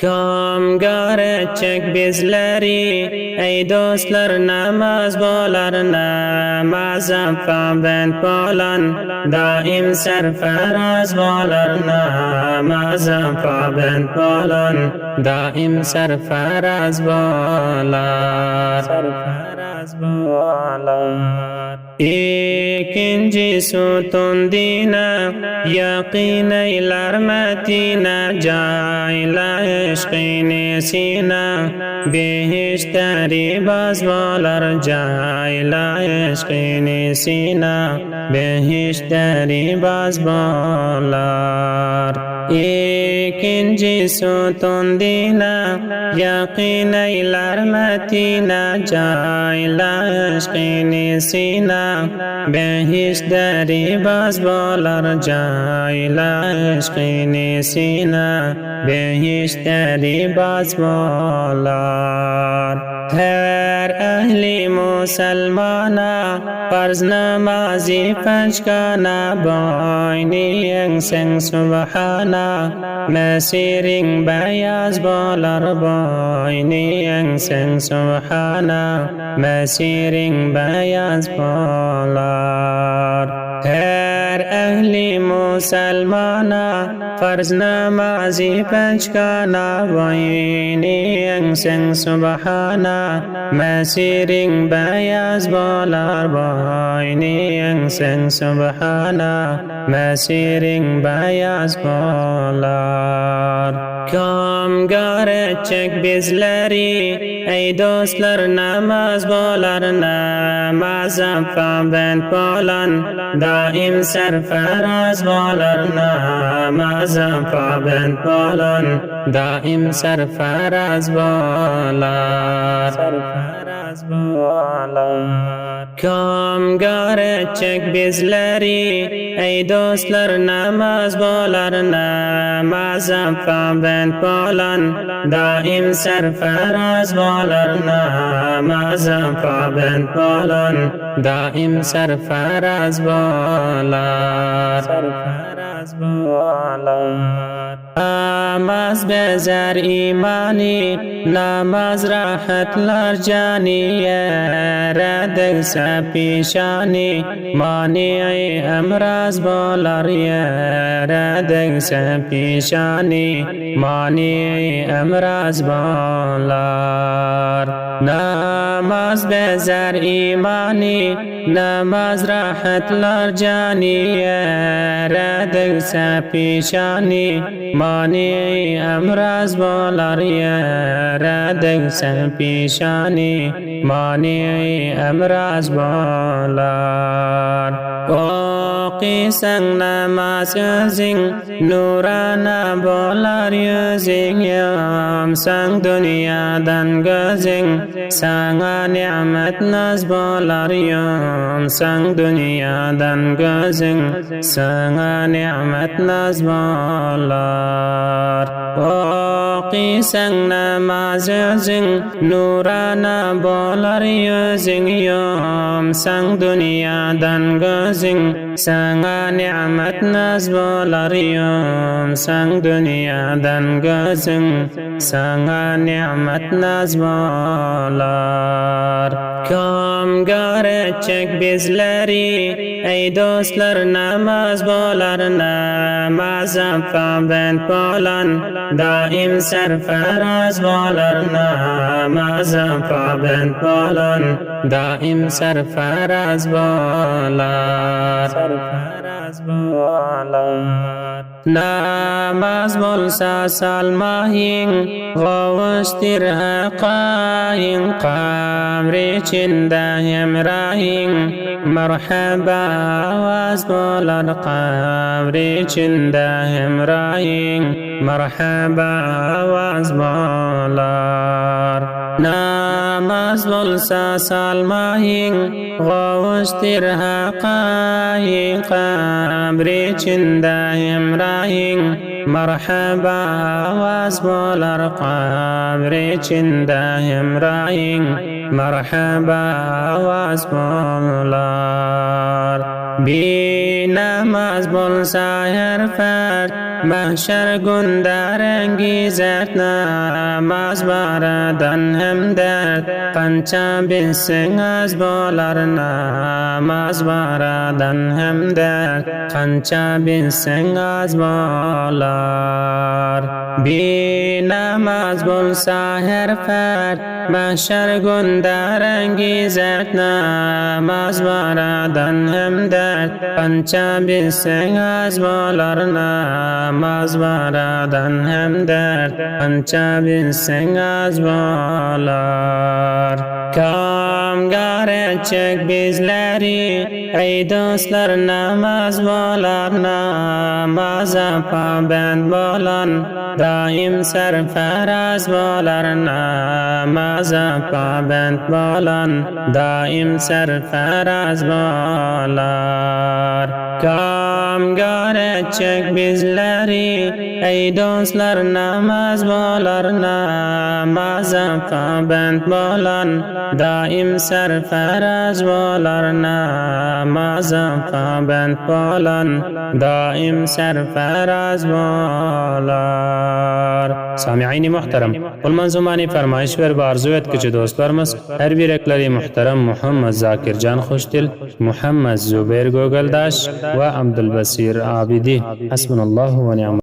Kamgar edecek bizleri, ey dostlar namaz bolar, namaza pabend bolan, daim serfaraz bolar, namaza pabend bolan, daim serfaraz bolar. İkinci sütun dine, yakin eyler Medine, cayla eşkini sine, behişteri bazbalar, cayla eşkini sine, behişteri bazbalar. İkinci sütun dine, yakin eyler Medine, cayla eşkini sine, behişteri bazbalar, cayla eşkini sine, behişteri bazbalar. Her ehli muselmana farz namazi fençkana, boyni yengsen subhana, mesirin beyaz bolar, boyni yengsen subhana, mesirin beyaz bolar. Her ehli muselmana farz namazi fençkana, boyni yengsen subhana, mesirin beyaz bolar, boyni yengsen subhana, mesirin beyaz bolar. Kamgar edecek bizleri, ey dostlar namaz bolar, namaza pabend bolan, daim serfaraz bolar, namaza pabend bolan, daim serfaraz bolar. Kamgar edecek bizleri, ey dostlar namaz bolar, namaza pabend bolan, daim serfaraz bolar, namaza pabend bolan, daim serfaraz bolar. Namaz bezer imani, namaz rahatlar cani, yere degse pişani, mani emraz bolar, yere degse pişani, mani emraz bolar. Namaz bezer imani, namaz rahatlar cani, yere degse pişani, mani emraz bolar, yere degse pişani, mani emraz bolar. Okisen namaz özün, nurana bolar yüzün, yamsan dünyadan gözün, sana nimet naz bolar, yamsan dünyadan gözün, sana nimet naz bolar. Okisen namaz özün, nurana bolar yüzün, yamsan dünyadan gözün, sana nimet naz bolar, yamsan dünyadan gözün, sana nimet naz bolar. Kamgar edecek bizleri, ey dostlar namaz bolar, namaza pabend bolan, daim serfaraz bolar, namaza pabend bolan, daim serfaraz bolar. Namaz bolsa salmahin, gavuştir haqahin, kabri içinde hemrahin, merhaba avaz bolar, kabri içinde hemrahin, merhaba avaz bolar. Namaz bolsa salmahin, gavuştir haqahin, kabri içinde hemrahin, merhaba avaz bolar, kabri içinde hemrahin, merhaba avaz bolar. Bir namaz bolsa her fert, محشر گندر انگیزت نماز باردن هم درد قنچه بیسنگ از بالار نماز باردن هم درد قنچه بیسنگ از بالار بی نماز بول ساهر فرد محشر گندر انگیزت نماز باردن هم درد قنچه بیسنگ از بالار نماز باردن هم درد قنچه بیسنگ از بالار Kamgare çek bizleri ey dostlar namaz bolar namaza pabend bolan daim serfaraz bolar namaza pabend bolan daim serfaraz bolar Kamgare çek bizleri ey dostlar namaz bolar namaza pabend bolan daim serfaraz bolar namaza pabend bolan daim serfaraz bolar. Sami'in muhterem, bu manzumani farmayish ver ve arzu et ki dostlarımız her birekleri muhterem Muhammed Zakircan Hoşdil, Muhammed Zübeyir Gögeldaş ve Abdülbasir Abidi. Hasbunallahu ve ni'mal